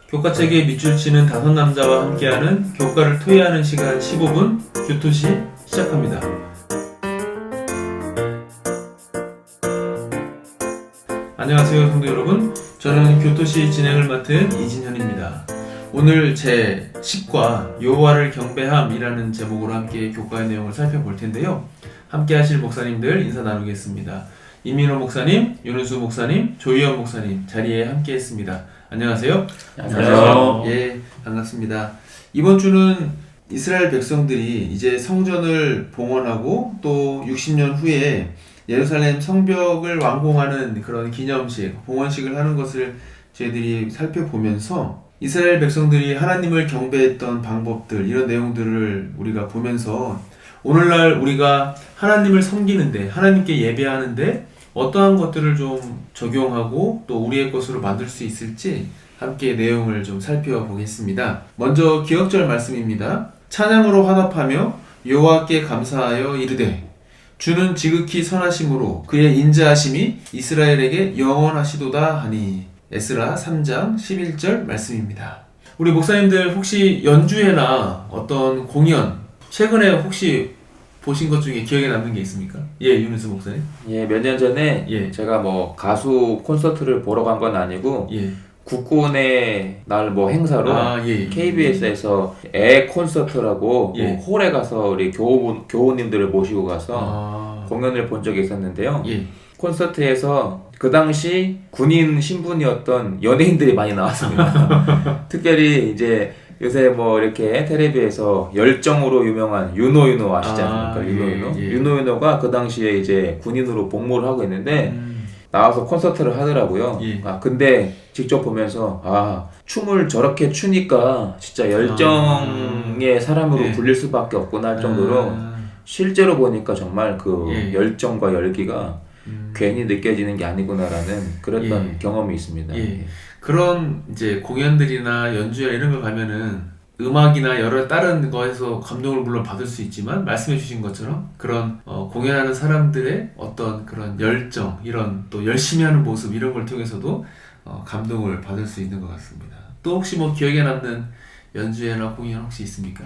교과책에 밑줄 치는 5남자와 함께하는 교과를 토의하는 시간 15분 교토시 시작합니다. 안녕하세요 성도 여러분, 저는 교토시 진행을 맡은 이진현입니다. 오늘 제 10과 여호와를 경배함이라는 제목으로 함께 교과의 내용을 살펴볼 텐데요. 함께 하실 목사님들 인사 나누겠습니다. 이민호 목사님, 윤은수 목사님, 조희연 목사님 자리에 함께 했습니다. 안녕하세요. 안녕하세요. 예, 반갑습니다. 이번 주는 이스라엘 백성들이 이제 성전을 봉헌하고 또 60년 후에 예루살렘 성벽을 완공하는 그런 기념식, 봉헌식을 하는 것을 저희들이 살펴보면서 이스라엘 백성들이 하나님을 경배했던 방법들, 이런 내용들을 우리가 보면서 오늘날 우리가 하나님을 섬기는데, 하나님께 예배하는데 어떠한 것들을 좀 적용하고 또 우리의 것으로 만들 수 있을지 함께 내용을 좀 살펴보겠습니다. 먼저 기억절 말씀입니다. 찬양으로 화답하며 여호와께 감사하여 이르되 주는 지극히 선하심으로 그의 인자하심이 이스라엘에게 영원하시도다 하니. 에스라 3장 11절 말씀입니다. 우리 목사님들 혹시 연주회나 어떤 공연 최근에 혹시 보신 것 중에 기억에 남는 게 있습니까? 예, 윤은수 목사님. 예, 몇 년 전에 예. 제가 뭐 가수 콘서트를 보러 간 건 아니고 예. 국군의 날 뭐 행사로 KBS에서 애 콘서트라고 예. 뭐 홀에 가서 우리 교우님들을 모시고 가서 공연을 본 적이 있었는데요. 예. 콘서트에서 그 당시 군인 신분이었던 연예인들이 많이 나왔습니다. 특별히 이제 요새 뭐 이렇게 텔레비에서 열정으로 유명한 윤호윤호 아시지 않습니까? 윤호윤호. 예. 윤호윤호가 그 당시에 이제 군인으로 복무를 하고 있는데 나와서 콘서트를 하더라고요. 예. 근데 직접 보면서 춤을 저렇게 추니까 진짜 열정의 사람으로 예. 불릴 수밖에 없구나 할 정도로 실제로 보니까 정말 그 예. 열정과 열기가 괜히 느껴지는 게 아니구나라는 그랬던 경험이 있습니다. 예. 그런 이제 공연들이나 연주회 이런 거 가면은 음악이나 여러 다른 거에서 감동을 물론 받을 수 있지만 말씀해 주신 것처럼 그런 공연하는 사람들의 어떤 그런 열정, 이런 또 열심히 하는 모습, 이런 걸 통해서도 감동을 받을 수 있는 것 같습니다. 또 혹시 뭐 기억에 남는 연주회나 공연 혹시 있습니까?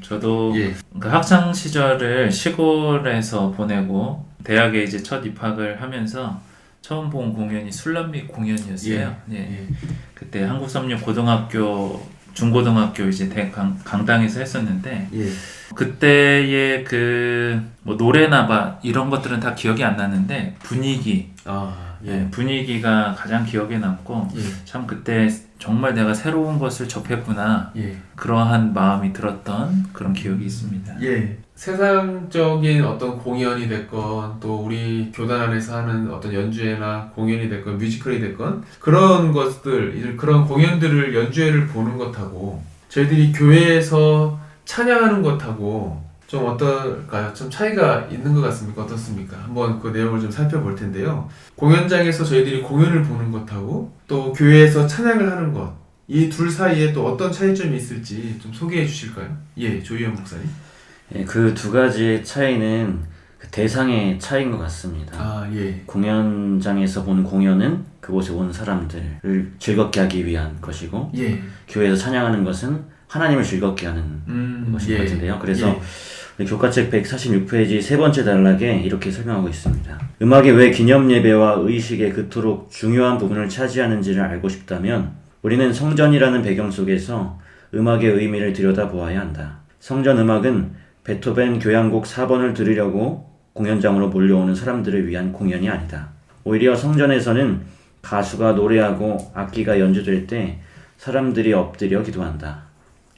저도 예. 그 학창 시절을 시골에서 보내고 대학에 이제 첫 입학을 하면서 처음 본 공연이 술람미 공연이었어요. 예. 그때 한국섬유 고등학교, 중고등학교 이제 강당에서 했었는데 예. 그때의 그 뭐 노래나 이런 것들은 다 기억이 안 나는데 분위기가 가장 기억에 남고 참 그때 정말 내가 새로운 것을 접했구나 그러한 마음이 들었던 그런 기억이 있습니다. 예. 세상적인 어떤 공연이 됐건 또 우리 교단 안에서 하는 어떤 연주회나 공연이 됐건 뮤지컬이 됐건 그런 것들, 그런 공연들을, 연주회를 보는 것하고 저희들이 교회에서 찬양하는 것하고 좀 어떨까요? 좀 차이가 있는 것 같습니까? 어떻습니까? 한번 그 내용을 좀 살펴볼 텐데요. 공연장에서 저희들이 공연을 보는 것하고 또 교회에서 찬양을 하는 것, 이 둘 사이에 또 어떤 차이점이 있을지 좀 소개해 주실까요? 예, 조희연 목사님. 예, 그 두 가지의 차이는 그 대상의 차이인 것 같습니다. 공연장에서 보는 공연은 그곳에 온 사람들을 즐겁게 하기 위한 것이고 교회에서 찬양하는 것은 하나님을 즐겁게 하는 것인 것 같은데요. 그래서 교과책 146페이지 세 번째 단락에 이렇게 설명하고 있습니다. 음악이 왜 기념예배와 의식의 그토록 중요한 부분을 차지하는지를 알고 싶다면 우리는 성전이라는 배경 속에서 음악의 의미를 들여다보아야 한다. 성전 음악은 베토벤 교향곡 4번을 들으려고 공연장으로 몰려오는 사람들을 위한 공연이 아니다. 오히려 성전에서는 가수가 노래하고 악기가 연주될 때 사람들이 엎드려 기도한다.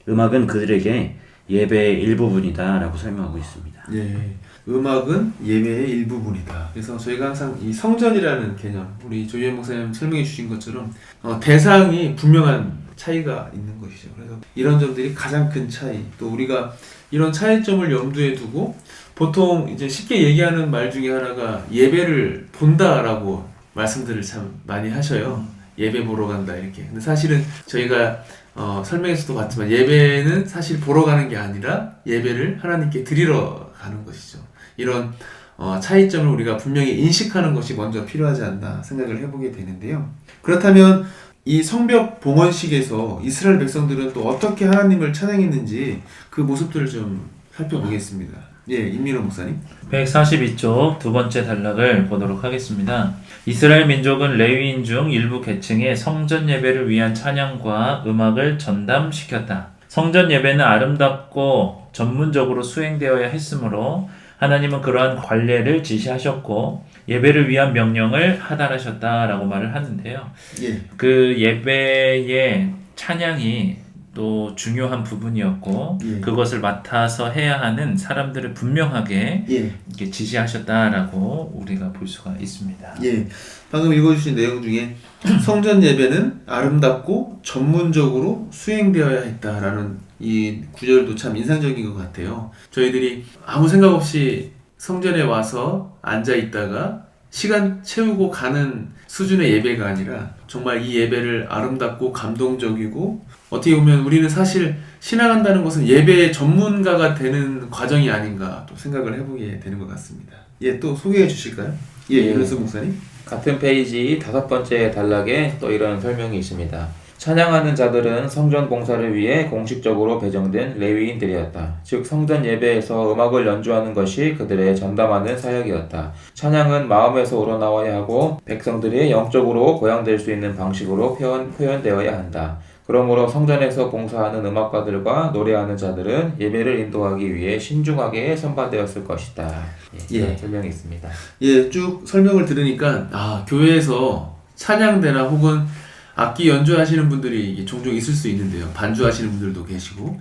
음악은 그들에게 예배의 일부분이다 라고 설명하고 있습니다. 예, 음악은 예배의 일부분이다. 그래서 저희가 항상 이 성전이라는 개념, 우리 조희연 목사님 설명해 주신 것처럼 대상이 분명한 차이가 있는 것이죠. 그래서 이런 점들이 가장 큰 차이, 또 우리가 이런 차이점을 염두에 두고 보통 이제 쉽게 얘기하는 말 중에 하나가 예배를 본다라고 말씀들을 참 많이 하셔요. 예배 보러 간다 이렇게. 근데 사실은 저희가 설명에서도 봤지만 예배는 사실 보러 가는 게 아니라 예배를 하나님께 드리러 가는 것이죠. 이런 차이점을 우리가 분명히 인식하는 것이 먼저 필요하지 않나 생각을 해보게 되는데요. 그렇다면 이 성벽 봉헌식에서 이스라엘 백성들은 또 어떻게 하나님을 찬양했는지 그 모습들을 좀 살펴보겠습니다. 예, 임민호 목사님. 142쪽 두 번째 단락을 보도록 하겠습니다. 이스라엘 민족은 레위인 중 일부 계층에 성전 예배를 위한 찬양과 음악을 전담시켰다. 성전 예배는 아름답고 전문적으로 수행되어야 했으므로 하나님은 그러한 관례를 지시하셨고 예배를 위한 명령을 하달하셨다라고 말을 하는데요. 예. 그 예배의 찬양이 또 중요한 부분이었고 예. 그것을 맡아서 해야 하는 사람들을 분명하게 예. 이렇게 지시하셨다라고 우리가 볼 수가 있습니다. 예. 방금 읽어주신 내용 중에 성전 예배는 아름답고 전문적으로 수행되어야 했다라는 이 구절도 참 인상적인 것 같아요. 저희들이 아무 생각 없이 성전에 와서 앉아 있다가 시간 채우고 가는 수준의 예배가 아니라 정말 이 예배를 아름답고 감동적이고 어떻게 보면 우리는 사실 신앙한다는 것은 예배의 전문가가 되는 과정이 아닌가 또 생각을 해보게 되는 것 같습니다. 예, 또 소개해 주실까요? 예, 이현수 목사님. 같은 페이지 5번째 단락에 또 이런 설명이 있습니다. 찬양하는 자들은 성전 봉사를 위해 공식적으로 배정된 레위인들이었다. 즉 성전 예배에서 음악을 연주하는 것이 그들의 전담하는 사역이었다. 찬양은 마음에서 우러나와야 하고 백성들이 영적으로 고양될 수 있는 방식으로 표현되어야 한다. 그러므로 성전에서 봉사하는 음악가들과 노래하는 자들은 예배를 인도하기 위해 신중하게 선발되었을 것이다. 예, 설명이 있습니다. 예, 쭉 설명을 들으니까 교회에서 찬양대나 혹은 악기 연주하시는 분들이 종종 있을 수 있는데요. 반주하시는 분들도 계시고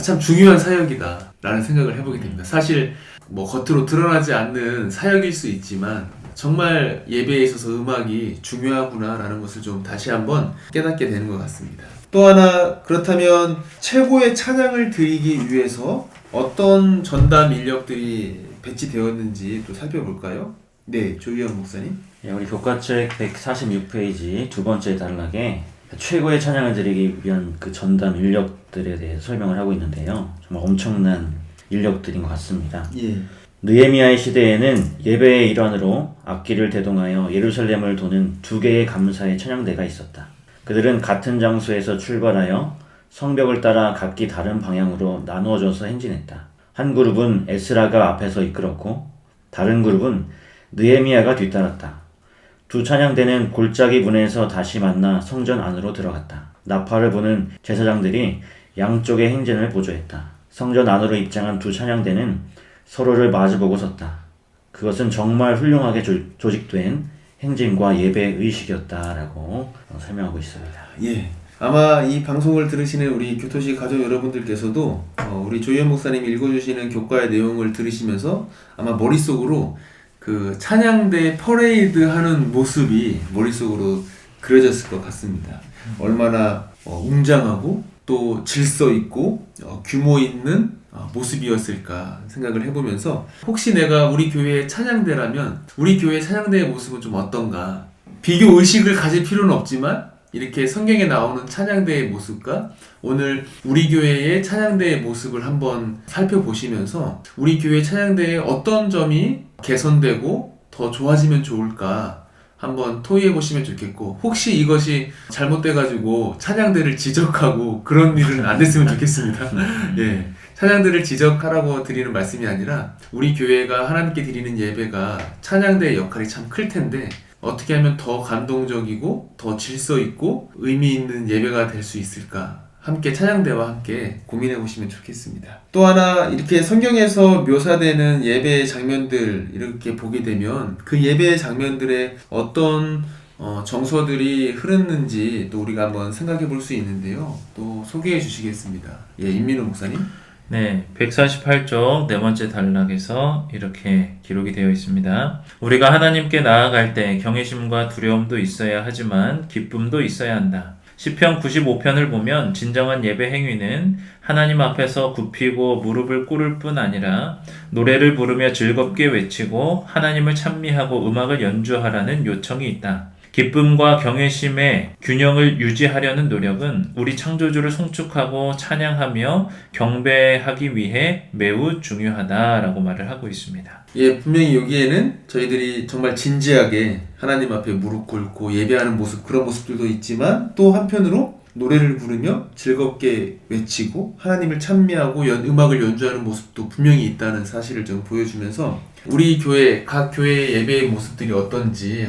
참 중요한 사역이다 라는 생각을 해보게 됩니다. 사실 뭐 겉으로 드러나지 않는 사역일 수 있지만 정말 예배에 있어서 음악이 중요하구나 라는 것을 좀 다시 한번 깨닫게 되는 것 같습니다. 또 하나, 그렇다면 최고의 찬양을 드리기 위해서 어떤 전담 인력들이 배치되었는지 또 살펴볼까요? 네, 조희연 목사님. 예, 우리 교과책 146페이지 두 번째 단락에 최고의 찬양을 드리기 위한 그 전담 인력들에 대해서 설명을 하고 있는데요. 정말 엄청난 인력들인 것 같습니다. 예. 느헤미야의 시대에는 예배의 일환으로 악기를 대동하여 예루살렘을 도는 2개의 감사의 찬양대가 있었다. 그들은 같은 장소에서 출발하여 성벽을 따라 각기 다른 방향으로 나누어져서 행진했다. 한 그룹은 에스라가 앞에서 이끌었고 다른 그룹은 느헤미야가 뒤따랐다. 두 찬양대는 골짜기 문에서 다시 만나 성전 안으로 들어갔다. 나팔을 부는 제사장들이 양쪽의 행진을 보조했다. 성전 안으로 입장한 두 찬양대는 서로를 마주보고 섰다. 그것은 정말 훌륭하게 조직된 행진과 예배 의식이었다라고 설명하고 있습니다. 예. 아마 이 방송을 들으시는 우리 교토시 가족 여러분들께서도 우리 조희연 목사님이 읽어주시는 교과의 내용을 들으시면서 아마 머릿속으로 그 찬양대 퍼레이드 하는 모습이 머릿속으로 그려졌을 것 같습니다. 얼마나 웅장하고 또 질서 있고 규모 있는 모습이었을까 생각을 해보면서 혹시 내가 우리 교회의 찬양대라면 우리 교회의 찬양대의 모습은 좀 어떤가, 비교 의식을 가질 필요는 없지만 이렇게 성경에 나오는 찬양대의 모습과 오늘 우리 교회의 찬양대의 모습을 한번 살펴보시면서 우리 교회 찬양대의 어떤 점이 개선되고 더 좋아지면 좋을까 한번 토의해 보시면 좋겠고, 혹시 이것이 잘못돼가지고 찬양대를 지적하고 그런 일은 안 됐으면 좋겠습니다. 예. 찬양대를 지적하라고 드리는 말씀이 아니라 우리 교회가 하나님께 드리는 예배가 찬양대의 역할이 참 클 텐데 어떻게 하면 더 감동적이고 더 질서 있고 의미 있는 예배가 될 수 있을까, 함께 찬양대와 함께 고민해 보시면 좋겠습니다. 또 하나, 이렇게 성경에서 묘사되는 예배의 장면들 이렇게 보게 되면 그 예배의 장면들에 어떤 정서들이 흐르는지 또 우리가 한번 생각해 볼 수 있는데요. 또 소개해 주시겠습니다. 예, 임민호 목사님. 네, 148쪽 네 번째 단락에서 이렇게 기록이 되어 있습니다. 우리가 하나님께 나아갈 때 경외심과 두려움도 있어야 하지만 기쁨도 있어야 한다. 시편 95편을 보면 진정한 예배 행위는 하나님 앞에서 굽히고 무릎을 꿇을 뿐 아니라 노래를 부르며 즐겁게 외치고 하나님을 찬미하고 음악을 연주하라는 요청이 있다. 기쁨과 경외심의 균형을 유지하려는 노력은 우리 창조주를 송축하고 찬양하며 경배하기 위해 매우 중요하다라고 말을 하고 있습니다. 예, 분명히 여기에는 저희들이 정말 진지하게 하나님 앞에 무릎 꿇고 예배하는 모습, 그런 모습들도 있지만 또 한편으로 노래를 부르며 즐겁게 외치고 하나님을 찬미하고 음악을 연주하는 모습도 분명히 있다는 사실을 좀 보여주면서 우리 교회, 각 교회의 예배의 모습들이 어떤지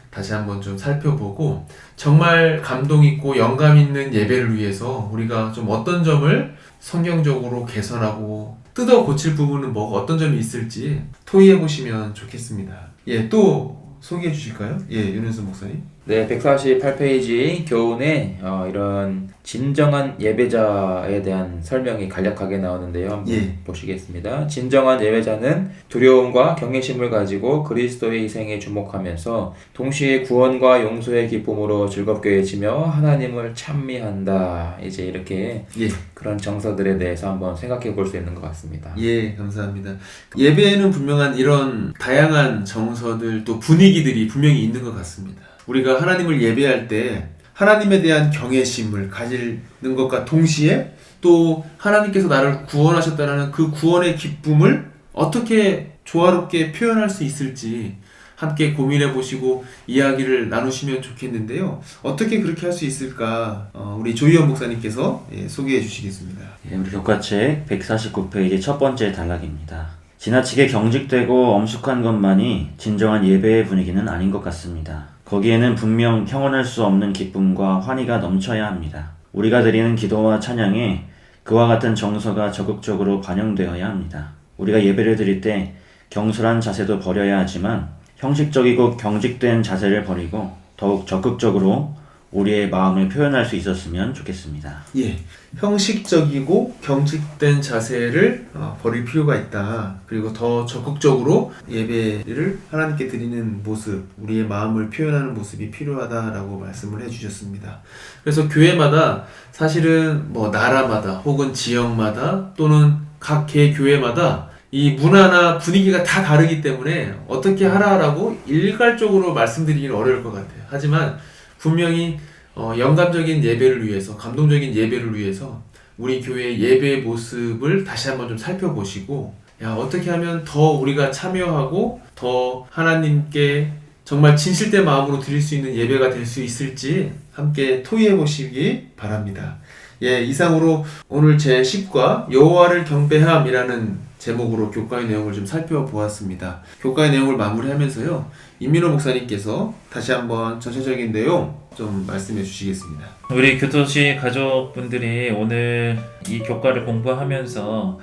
다시 한번 좀 살펴보고 정말 감동 있고 영감 있는 예배를 위해서 우리가 좀 어떤 점을 성경적으로 개선하고 뜯어 고칠 부분은 어떤 점이 있을지 토의해 보시면 좋겠습니다. 예, 또 소개해 주실까요? 예, 윤은수 목사님. 네, 148페이지 교훈에 이런 진정한 예배자에 대한 설명이 간략하게 나오는데요. 한번 보시겠습니다. 진정한 예배자는 두려움과 경외심을 가지고 그리스도의 희생에 주목하면서 동시에 구원과 용서의 기쁨으로 즐겁게 외치며 하나님을 찬미한다. 이제 이렇게 그런 정서들에 대해서 한번 생각해 볼 수 있는 것 같습니다. 예, 감사합니다. 예배에는 분명한 이런 다양한 정서들 또 분위기들이 분명히 있는 것 같습니다. 우리가 하나님을 예배할 때 하나님에 대한 경외심을 가지는 것과 동시에 또 하나님께서 나를 구원하셨다는 그 구원의 기쁨을 어떻게 조화롭게 표현할 수 있을지 함께 고민해 보시고 이야기를 나누시면 좋겠는데요. 어떻게 그렇게 할 수 있을까? 우리 조희연 목사님께서 소개해 주시겠습니다. 우리 교과책 149페이지 첫 번째 단락입니다. 지나치게 경직되고 엄숙한 것만이 진정한 예배의 분위기는 아닌 것 같습니다. 거기에는 분명 형언할 수 없는 기쁨과 환희가 넘쳐야 합니다. 우리가 드리는 기도와 찬양에 그와 같은 정서가 적극적으로 반영되어야 합니다. 우리가 예배를 드릴 때 경솔한 자세도 버려야 하지만 형식적이고 경직된 자세를 버리고 더욱 적극적으로 우리의 마음을 표현할 수 있었으면 좋겠습니다. 예, 형식적이고 경직된 자세를 버릴 필요가 있다. 그리고 더 적극적으로 예배를 하나님께 드리는 모습, 우리의 마음을 표현하는 모습이 필요하다라고 말씀을 해주셨습니다. 그래서 교회마다 사실은 나라마다 혹은 지역마다 또는 각 개 교회마다 이 문화나 분위기가 다 다르기 때문에 어떻게 하라라고 일괄적으로 말씀드리기는 어려울 것 같아요. 하지만 분명히 영감적인 예배를 위해서, 감동적인 예배를 위해서 우리 교회의 예배의 모습을 다시 한번 좀 살펴보시고 어떻게 하면 더 우리가 참여하고 더 하나님께 정말 진실된 마음으로 드릴 수 있는 예배가 될 수 있을지 함께 토의해 보시기 바랍니다. 예, 이상으로 오늘 제10과 여호와를 경배함이라는 제목으로 교과의 내용을 좀 살펴보았습니다. 교과의 내용을 마무리하면서요, 임민호 목사님께서 다시 한번 전체적인 내용 좀 말씀해 주시겠습니다. 우리 교토시 가족분들이 오늘 이 교과를 공부하면서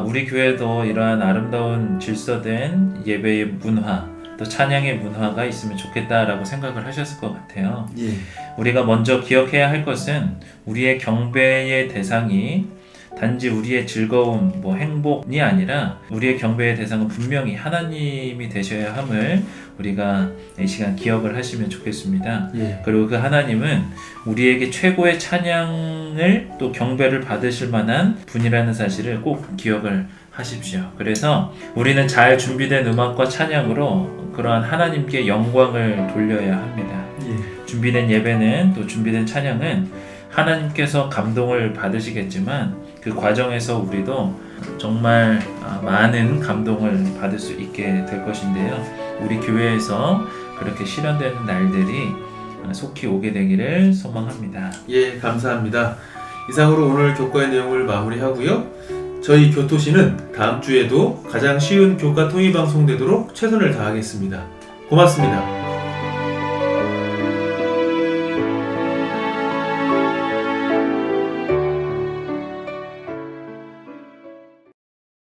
우리 교회도 이러한 아름다운 질서된 예배의 문화, 또 찬양의 문화가 있으면 좋겠다라고 생각을 하셨을 것 같아요. 예. 우리가 먼저 기억해야 할 것은 우리의 경배의 대상이 단지 우리의 즐거움, 행복이 아니라 우리의 경배의 대상은 분명히 하나님이 되셔야 함을 우리가 이 시간 기억을 하시면 좋겠습니다. 예. 그리고 그 하나님은 우리에게 최고의 찬양을 또 경배를 받으실 만한 분이라는 사실을 꼭 기억을 하십시오. 그래서 우리는 잘 준비된 음악과 찬양으로 그러한 하나님께 영광을 돌려야 합니다. 예. 준비된 예배는 또 준비된 찬양은 하나님께서 감동을 받으시겠지만 그 과정에서 우리도 정말 많은 감동을 받을 수 있게 될 것인데요. 우리 교회에서 그렇게 실현되는 날들이 속히 오게 되기를 소망합니다. 예, 감사합니다. 이상으로 오늘 교과의 내용을 마무리하고요. 저희 교토시는 다음 주에도 가장 쉬운 교과 통일 방송 되도록 최선을 다하겠습니다. 고맙습니다.